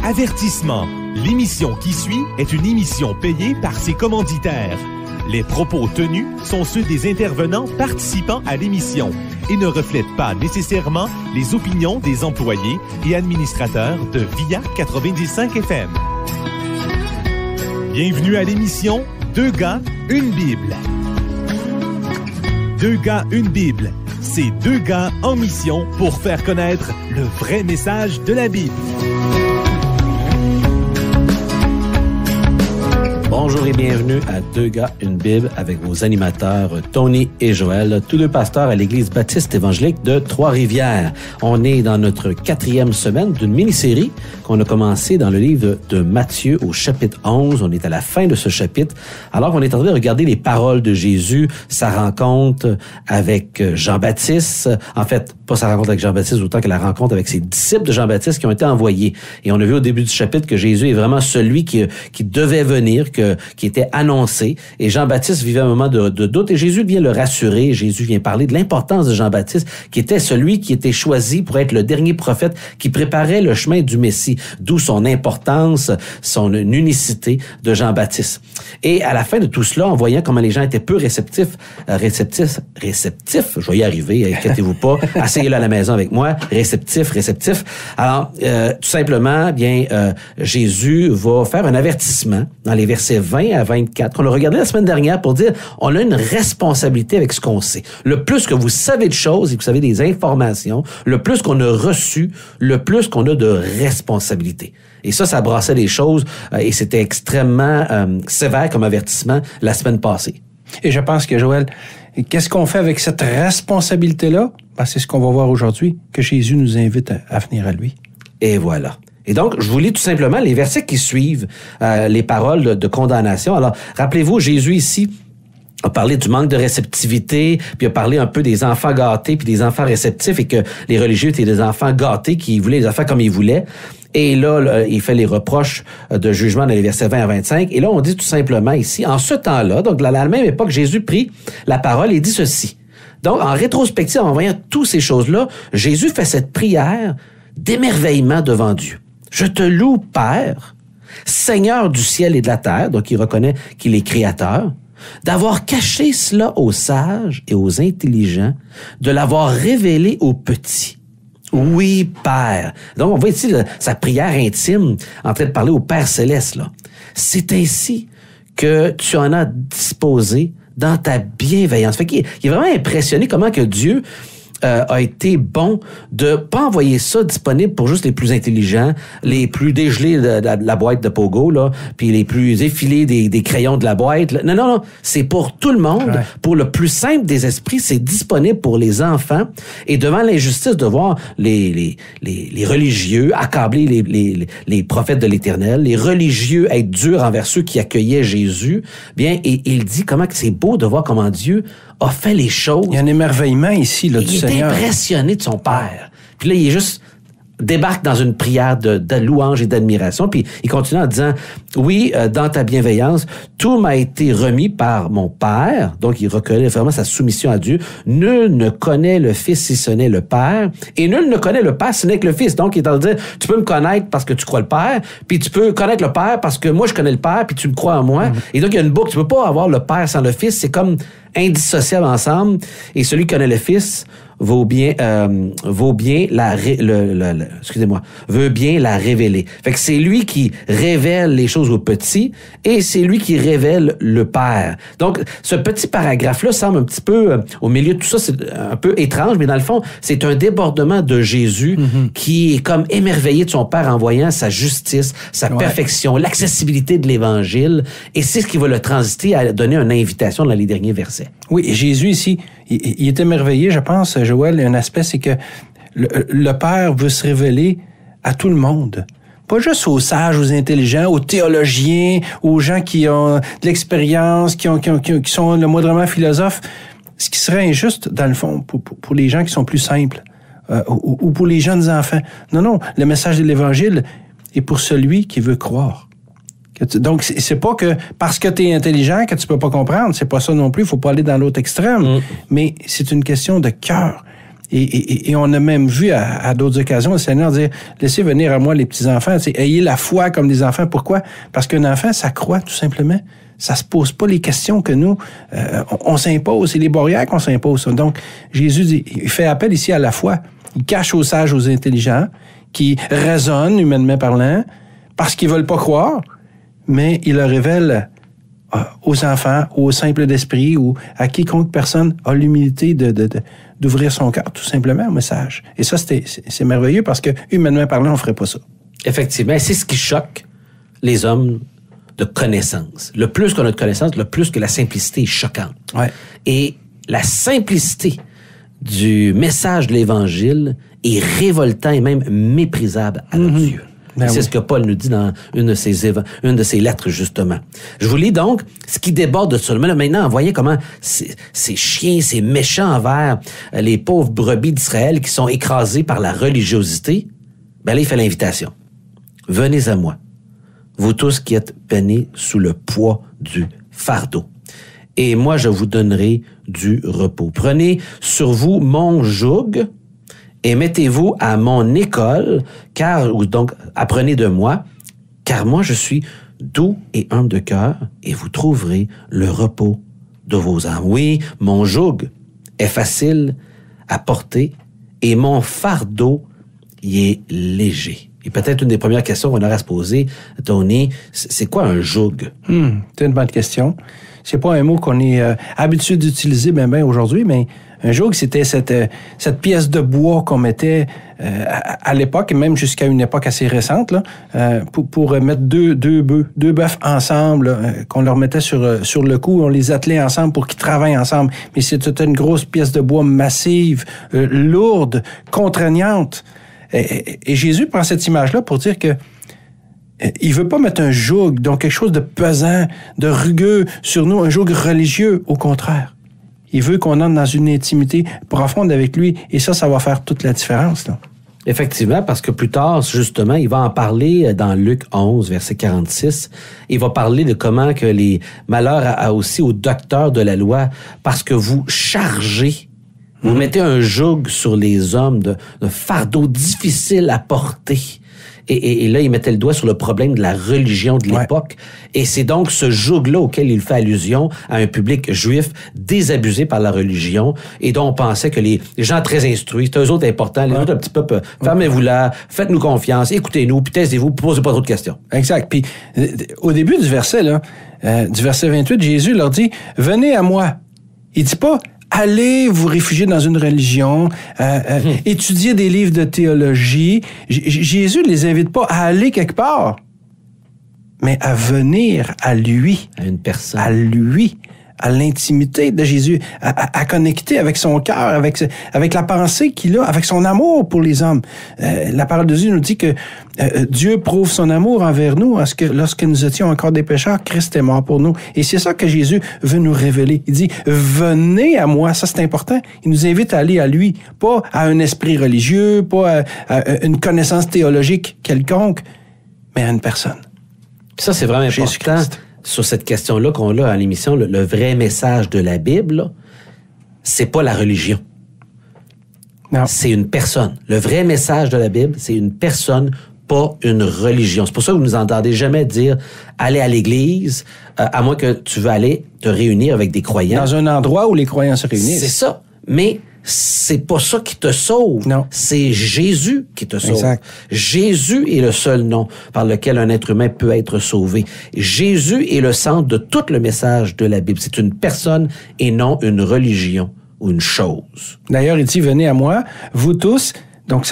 Avertissement. L'émission qui suit est une émission payée par ses commanditaires. Les propos tenus sont ceux des intervenants participant à l'émission et ne reflètent pas nécessairement les opinions des employés et administrateurs de VIA 95 FM. Bienvenue à l'émission Deux gars, une Bible. Deux gars, une Bible. C'est deux gars en mission pour faire connaître le vrai message de la Bible. Bonjour et bienvenue à Deux gars, une Bible avec vos animateurs Tony et Joël, tous deux pasteurs à l'Église baptiste évangélique de Trois-Rivières. On est dans notre 4e semaine d'une mini-série qu'on a commencé dans le livre de Matthieu au chapitre 11. On est à la fin de ce chapitre. Alors on est en train de regarder les paroles de Jésus, sa rencontre avec Jean-Baptiste. En fait, pas sa rencontre avec Jean-Baptiste, autant que la rencontre avec ses disciples de Jean-Baptiste qui ont été envoyés. Et on a vu au début du chapitre que Jésus est vraiment celui qui devait venir, qui était annoncé. Et Jean-Baptiste vivait un moment de doute et Jésus vient le rassurer. Jésus vient parler de l'importance de Jean-Baptiste, qui était celui qui était choisi pour être le dernier prophète qui préparait le chemin du Messie. D'où son importance, son unicité de Jean-Baptiste. Et à la fin de tout cela, en voyant comment les gens étaient peu réceptifs, je vais y arriver, inquiétez-vous pas, asseyez-le à la maison avec moi, réceptif. Alors, tout simplement, Jésus va faire un avertissement dans les versets 20 à 24, qu'on a regardé la semaine dernière pour dire, on a une responsabilité avec ce qu'on sait. Le plus que vous savez de choses et que vous savez des informations, le plus qu'on a reçu, le plus qu'on a de responsabilité. Et ça brassait les choses et c'était extrêmement sévère comme avertissement la semaine passée. Et je pense que, Joël, qu'est-ce qu'on fait avec cette responsabilité-là? C'est ce qu'on va voir aujourd'hui, que Jésus nous invite à venir à lui. Et voilà. Et donc, je vous lis tout simplement les versets qui suivent les paroles de condamnation. Alors, rappelez-vous, Jésus ici a parlé du manque de réceptivité, puis a parlé un peu des enfants gâtés puis des enfants réceptifs et que les religieux étaient des enfants gâtés qui voulaient les enfants comme ils voulaient. Et là, il fait les reproches de jugement dans les versets 20 à 25. Et là, on dit tout simplement ici, en ce temps-là, donc à la même époque, Jésus prit la parole et dit ceci. Donc, en rétrospective, en voyant toutes ces choses-là, Jésus fait cette prière d'émerveillement devant Dieu. Je te loue, Père, Seigneur du ciel et de la terre, donc il reconnaît qu'il est créateur, d'avoir caché cela aux sages et aux intelligents, de l'avoir révélé aux petits. Oui, Père. Donc, on voit ici sa prière intime en train de parler au Père céleste, là. C'est ainsi que tu en as disposé dans ta bienveillance. Fait qu'il est vraiment impressionné comment que Dieu a été bon de pas envoyer ça disponible pour juste les plus intelligents, les plus dégelés de la boîte de Pogo, là, puis les plus effilés des crayons de la boîte. Là. Non. C'est pour tout le monde. Ouais. Pour le plus simple des esprits, c'est disponible pour les enfants. Et devant l'injustice de voir les religieux accabler les prophètes de l'Éternel, les religieux être durs envers ceux qui accueillaient Jésus, bien, et il dit comment que c'est beau de voir comment Dieu a fait les choses. Il y a un émerveillement ici, là, du Seigneur. Il est impressionné de son Père. Puis là, il est juste débarque dans une prière de louange et d'admiration. Puis il continue en disant, oui, dans ta bienveillance, tout m'a été remis par mon Père. Donc, il reconnaît vraiment sa soumission à Dieu. Nul ne connaît le Fils si ce n'est le Père. Et nul ne connaît le Père si ce n'est que le Fils. Donc, il est en train de dire, tu peux me connaître parce que tu crois le Père, puis tu peux connaître le Père parce que moi, je connais le Père, puis tu me crois en moi. Mm-hmm. Et donc, il y a une boucle. Tu peux pas avoir le Père sans le Fils. C'est comme indissociable ensemble. Et celui qui connaît le Fils veut bien la révéler. Fait que c'est lui qui révèle les choses aux petits et c'est lui qui révèle le Père. Donc, ce petit paragraphe-là semble un petit peu, au milieu de tout ça, c'est un peu étrange, mais dans le fond, c'est un débordement de Jésus qui est comme émerveillé de son Père en voyant sa justice, sa perfection, l'accessibilité de l'Évangile, et c'est ce qui va le transiter à donner une invitation dans les derniers versets. Oui, et Jésus ici, il est émerveillé, je pense, Joël, un aspect, c'est que le Père veut se révéler à tout le monde. Pas juste aux sages, aux intelligents, aux théologiens, aux gens qui ont de l'expérience, qui sont le moindrement philosophes. Ce qui serait injuste, dans le fond, pour les gens qui sont plus simples, ou pour les jeunes enfants. Non, le message de l'Évangile est pour celui qui veut croire. Donc, c'est pas que parce que tu es intelligent que tu peux pas comprendre. C'est pas ça non plus. Il faut pas aller dans l'autre extrême. Mais c'est une question de cœur. Et on a même vu à d'autres occasions le Seigneur dire, laissez venir à moi les petits-enfants, ayez la foi comme des enfants. Pourquoi? Parce qu'un enfant, ça croit tout simplement. Ça se pose pas les questions que nous, on s'impose, c'est les barrières qu'on s'impose. Donc, Jésus dit, il fait appel ici à la foi. Il cache aux sages, aux intelligents, qui raisonnent, humainement parlant, parce qu'ils veulent pas croire, mais il le révèle aux enfants, aux simples d'esprit, ou à quiconque personne a l'humilité d'ouvrir son cœur, tout simplement, au message. Et ça, c'est merveilleux parce que, humainement parlant, on ferait pas ça. Effectivement, c'est ce qui choque les hommes de connaissance. Le plus qu'on a de connaissance, le plus que la simplicité est choquante. Ouais. Et la simplicité du message de l'Évangile est révoltant et même méprisable à nos yeux. Ben c'est oui. ce que Paul nous dit dans une de ses lettres, justement. Je vous lis donc ce qui déborde de ça. Mais là, maintenant, voyez comment ces chiens, ces méchants envers les pauvres brebis d'Israël qui sont écrasés par la religiosité. Ben là, il fait l'invitation. Venez à moi, vous tous qui êtes peinés sous le poids du fardeau. Et moi, je vous donnerai du repos. Prenez sur vous mon joug et mettez-vous à mon école, donc apprenez de moi, car moi je suis doux et humble de cœur, et vous trouverez le repos de vos âmes. Oui, mon joug est facile à porter, et mon fardeau y est léger. Et peut-être une des premières questions qu'on aurait à se poser, Tony, c'est quoi un joug? C'est une bonne question. C'est pas un mot qu'on est habitué d'utiliser ben aujourd'hui, mais un joug, c'était cette pièce de bois qu'on mettait à l'époque, et même jusqu'à une époque assez récente, là, pour mettre deux bœufs ensemble, qu'on leur mettait sur le cou, on les attelait ensemble pour qu'ils travaillent ensemble. Mais c'était une grosse pièce de bois massive, lourde, contraignante. Et Jésus prend cette image-là pour dire que il veut pas mettre un joug, donc quelque chose de pesant, de rugueux sur nous, un joug religieux, au contraire. Il veut qu'on entre dans une intimité profonde avec lui, et ça va faire toute la différence, là. Effectivement, parce que plus tard, justement, il va en parler dans Luc 11, verset 46. Il va parler de comment que les malheurs a aussi aux docteurs de la loi, parce que vous chargez, vous mettez un joug sur les hommes de fardeau difficile à porter. Et là, il mettait le doigt sur le problème de la religion de l'époque. Ouais. Et c'est donc ce joug-là auquel il fait allusion à un public juif désabusé par la religion et dont on pensait que les gens très instruits, c'est eux autres importants, les autres un petit peu, fermez-vous là, faites-nous confiance, écoutez-nous, puis taisez-vous, puis posez pas trop de questions. Exact. Puis au début du verset, du verset 28, Jésus leur dit, « Venez à moi ». Il dit pas, allez vous réfugier dans une religion, étudier des livres de théologie. Jésus ne les invite pas à aller quelque part, mais à venir à lui. À une personne. À lui, à l'intimité de Jésus, à connecter avec son cœur, avec la pensée qu'il a, avec son amour pour les hommes. La parole de Dieu nous dit que Dieu prouve son amour envers nous parce que lorsque nous étions encore des pécheurs, Christ est mort pour nous. Et c'est ça que Jésus veut nous révéler. Il dit, venez à moi. Ça, c'est important. Il nous invite à aller à lui, pas à un esprit religieux, pas à une connaissance théologique quelconque, mais à une personne. Ça, c'est vraiment important. Sur cette question-là qu'on a à l'émission, le vrai message de la Bible, là, c'est pas la religion. Non. C'est une personne. Le vrai message de la Bible, c'est une personne, pas une religion. C'est pour ça que vous nous entendez jamais dire « aller à l'église », à moins que tu veux aller te réunir avec des croyants. Dans un endroit où les croyants se réunissent. C'est ça. Mais c'est pas ça qui te sauve. Non. C'est Jésus qui te sauve. Exact. Jésus est le seul nom par lequel un être humain peut être sauvé. Jésus est le centre de tout le message de la Bible. C'est une personne et non une religion ou une chose. D'ailleurs, il dit, venez à moi, vous tous, donc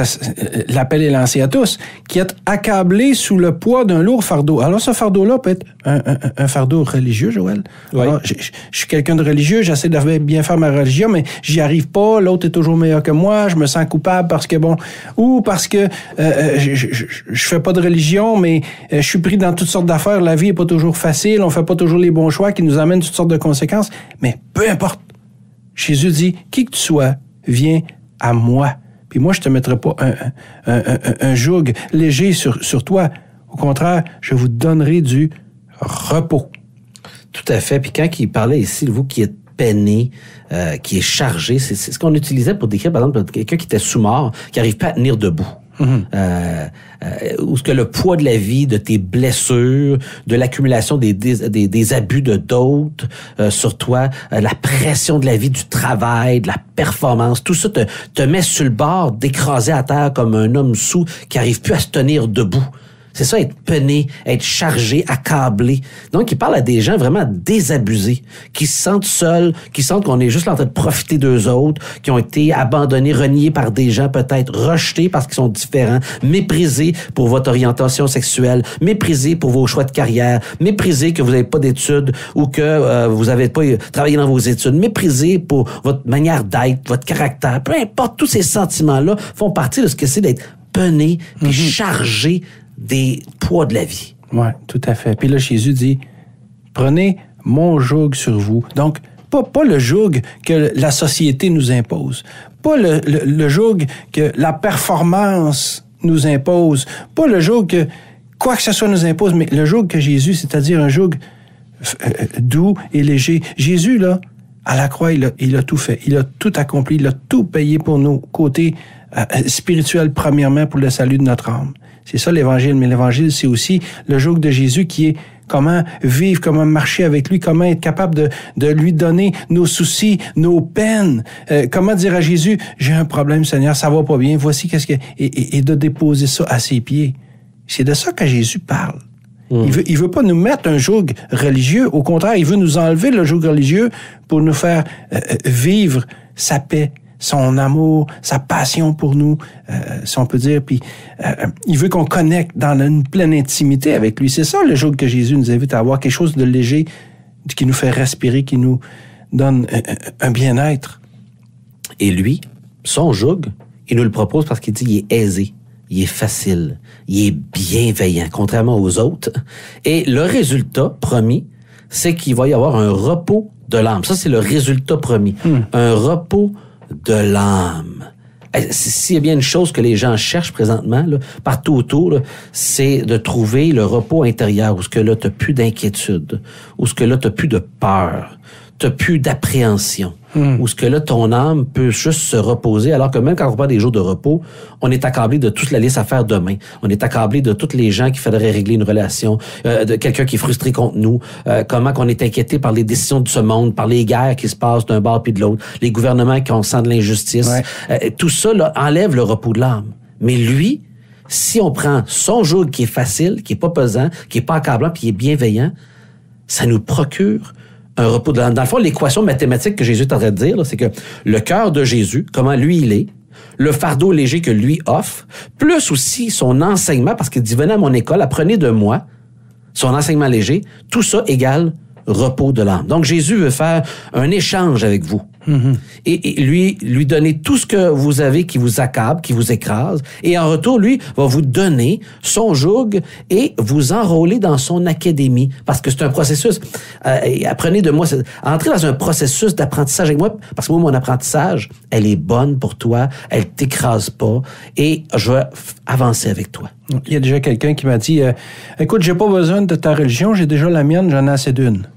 l'appel est lancé à tous, qui êtes accablés sous le poids d'un lourd fardeau. Alors, ce fardeau-là peut être un fardeau religieux, Joël. Oui. Alors, je suis quelqu'un de religieux, j'essaie de bien faire ma religion, mais j'y arrive pas, l'autre est toujours meilleur que moi, je me sens coupable parce que, ou parce que je fais pas de religion, mais je suis pris dans toutes sortes d'affaires, la vie est pas toujours facile, on fait pas toujours les bons choix qui nous amènent toutes sortes de conséquences, mais peu importe. Jésus dit, qui que tu sois, viens à moi. Puis moi, je te mettrai pas un joug léger sur toi. Au contraire, je vous donnerai du repos. Tout à fait. Puis quand il parlait ici, vous qui êtes peiné, qui est chargé. C'est ce qu'on utilisait pour décrire, par exemple, quelqu'un qui était sous-mort, qui n'arrive pas à tenir debout. Ou ce que le poids de la vie, de tes blessures, de l'accumulation des abus de d'autres sur toi, la pression de la vie, du travail, de la performance, tout ça te met sur le bord, d'écraser à terre comme un homme sous qui arrive plus à se tenir debout. C'est ça, être peiné, être chargé, accablé. Donc, il parle à des gens vraiment désabusés, qui se sentent seuls, qui sentent qu'on est juste en train de profiter d'eux autres, qui ont été abandonnés, reniés par des gens peut-être, rejetés parce qu'ils sont différents, méprisés pour votre orientation sexuelle, méprisés pour vos choix de carrière, méprisés que vous n'avez pas d'études ou que vous n'avez pas travaillé dans vos études, méprisés pour votre manière d'être, votre caractère. Peu importe, tous ces sentiments-là font partie de ce que c'est d'être peiné puis chargé des poids de la vie. Oui, tout à fait. Puis là, Jésus dit, prenez mon joug sur vous. Donc, pas le joug que la société nous impose, pas le joug que la performance nous impose, pas le joug que quoi que ce soit nous impose, mais le joug que Jésus, c'est-à-dire un joug doux et léger. Jésus, là, à la croix, il a tout fait. Il a tout accompli. Il a tout payé pour nos côtés spirituels, premièrement, pour le salut de notre âme. C'est ça l'Évangile. Mais l'Évangile, c'est aussi le joug de Jésus qui est comment vivre, comment marcher avec lui, comment être capable de lui donner nos soucis, nos peines. Comment dire à Jésus, j'ai un problème, Seigneur, ça va pas bien, voici qu'est-ce que... Et de déposer ça à ses pieds. C'est de ça que Jésus parle. Il veut pas nous mettre un joug religieux. Au contraire, il veut nous enlever le joug religieux pour nous faire vivre sa paix, son amour, sa passion pour nous, si on peut dire. Puis il veut qu'on connecte dans une pleine intimité avec lui. C'est ça le joug que Jésus nous invite à avoir, quelque chose de léger qui nous fait respirer, qui nous donne un bien-être. Et lui, son joug, il nous le propose parce qu'il dit il est aisé, il est facile, il est bienveillant, contrairement aux autres. Et le résultat promis, c'est qu'il va y avoir un repos de l'âme. Ça, c'est le résultat promis. Un repos de l'âme. S'il y a bien une chose que les gens cherchent présentement, là, partout autour, là, c'est de trouver le repos intérieur, où ce que là, t'as plus d'inquiétude, où ce que là, t'as plus de peur, t'as plus d'appréhension, où ce que là, ton âme peut juste se reposer, alors que même quand on prend des jours de repos, on est accablé de toute la liste à faire demain. On est accablé de tous les gens qui faudrait régler une relation, de quelqu'un qui est frustré contre nous, comment qu'on est inquiété par les décisions de ce monde, par les guerres qui se passent d'un bord puis de l'autre, les gouvernements qui ont sent de l'injustice. Ouais. Tout ça là, enlève le repos de l'âme. Mais lui, si on prend son joug qui est facile, qui est pas pesant, qui est pas accablant, puis qui est bienveillant, ça nous procure un repos de l'âme. Dans le fond, l'équation mathématique que Jésus est en train de dire, là, c'est que le cœur de Jésus, comment lui il est, le fardeau léger que lui offre, plus aussi son enseignement, parce qu'il dit, venez à mon école, apprenez de moi, son enseignement léger, tout ça égale repos de l'âme. Donc, Jésus veut faire un échange avec vous. Et lui donner tout ce que vous avez qui vous accable, qui vous écrase. Et en retour, lui va vous donner son joug et vous enrôler dans son académie. Parce que c'est un processus. Apprenez de moi. Entrez dans un processus d'apprentissage avec moi. Parce que moi, mon apprentissage, elle est bonne pour toi. Elle t'écrase pas. Et je vais avancer avec toi. Il y a déjà quelqu'un qui m'a dit, écoute, j'ai pas besoin de ta religion. J'ai déjà la mienne. J'en ai assez d'une.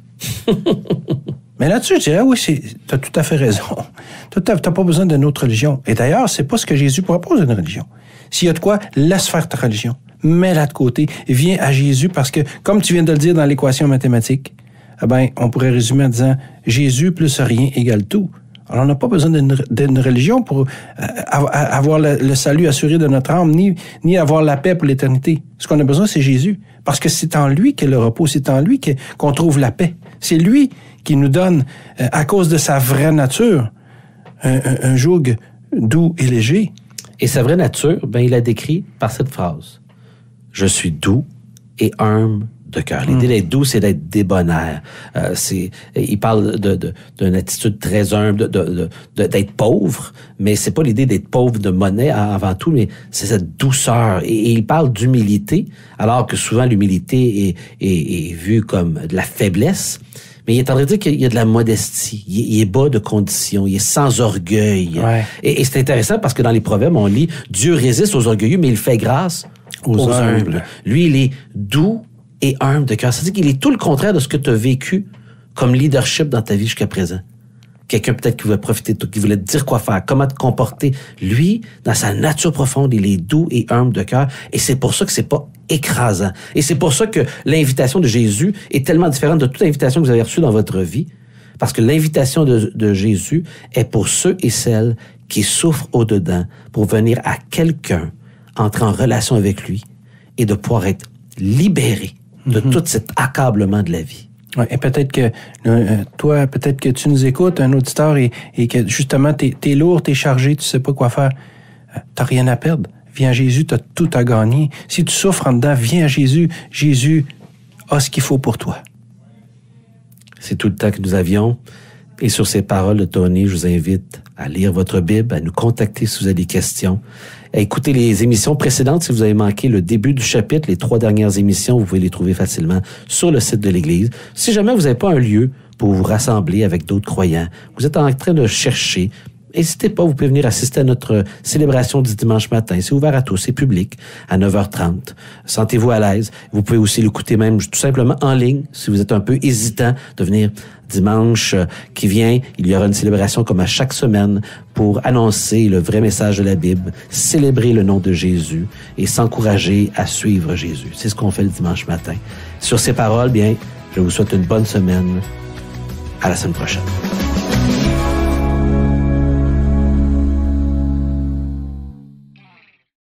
Mais là-dessus, je dirais, oui, t'as tout à fait raison. T'as pas besoin d'une autre religion. Et d'ailleurs, c'est pas ce que Jésus propose d'une religion. S'il y a de quoi, laisse faire ta religion. Mets-la de côté. Viens à Jésus parce que, comme tu viens de le dire dans l'équation mathématique, eh ben, on pourrait résumer en disant, Jésus plus rien égale tout. Alors, on n'a pas besoin d'une religion pour avoir le salut assuré de notre âme, ni avoir la paix pour l'éternité. Ce qu'on a besoin, c'est Jésus. Parce que c'est en lui qu'est le repos, c'est en lui qu'on trouve la paix. C'est lui qui nous donne, à cause de sa vraie nature, un joug doux et léger. Et sa vraie nature, ben, il la décrit par cette phrase. Je suis doux et humble de cœur. L'idée d'être doux, c'est d'être débonnaire. Il parle d'une attitude très humble, d'être pauvre, mais c'est pas l'idée d'être pauvre de monnaie avant tout, mais c'est cette douceur. Et il parle d'humilité, alors que souvent l'humilité est vue comme de la faiblesse. Mais il est en train de dire qu'il y a de la modestie. Il est bas de condition. Il est sans orgueil. Ouais. Et c'est intéressant parce que dans les Proverbes, on lit « Dieu résiste aux orgueilleux, mais il fait grâce aux humbles. » Lui, il est doux et humble de cœur. C'est-à-dire qu'il est tout le contraire de ce que tu as vécu comme leadership dans ta vie jusqu'à présent. quelqu'un peut-être qui voulait profiter de toi, qui voulait te dire quoi faire, comment te comporter. Lui, dans sa nature profonde, il est doux et humble de cœur, et c'est pour ça que c'est pas écrasant. Et c'est pour ça que l'invitation de Jésus est tellement différente de toute invitation que vous avez reçue dans votre vie, parce que l'invitation de Jésus est pour ceux et celles qui souffrent au-dedans, pour venir à quelqu'un, entrer en relation avec lui, et de pouvoir être libéré de tout cet accablement de la vie. Ouais, et peut-être que toi, peut-être que tu nous écoutes, un auditeur, et que justement, t'es lourd, t'es chargé, tu sais pas quoi faire. T'as rien à perdre. Viens à Jésus, t'as tout à gagner. Si tu souffres en dedans, viens à Jésus. Jésus a ce qu'il faut pour toi. C'est tout le temps que nous avions. Et sur ces paroles de Tony, je vous invite à lire votre Bible, à nous contacter si vous avez des questions, à écouter les émissions précédentes si vous avez manqué le début du chapitre, les 3 dernières émissions, vous pouvez les trouver facilement sur le site de l'Église. Si jamais vous n'avez pas un lieu pour vous rassembler avec d'autres croyants, vous êtes en train de chercher, n'hésitez pas, vous pouvez venir assister à notre célébration du dimanche matin. C'est ouvert à tous, c'est public, à 9h30. Sentez-vous à l'aise. Vous pouvez aussi l'écouter même tout simplement en ligne, si vous êtes un peu hésitant de venir dimanche qui vient. Il y aura une célébration comme à chaque semaine pour annoncer le vrai message de la Bible, célébrer le nom de Jésus et s'encourager à suivre Jésus. C'est ce qu'on fait le dimanche matin. Sur ces paroles, bien, je vous souhaite une bonne semaine. À la semaine prochaine.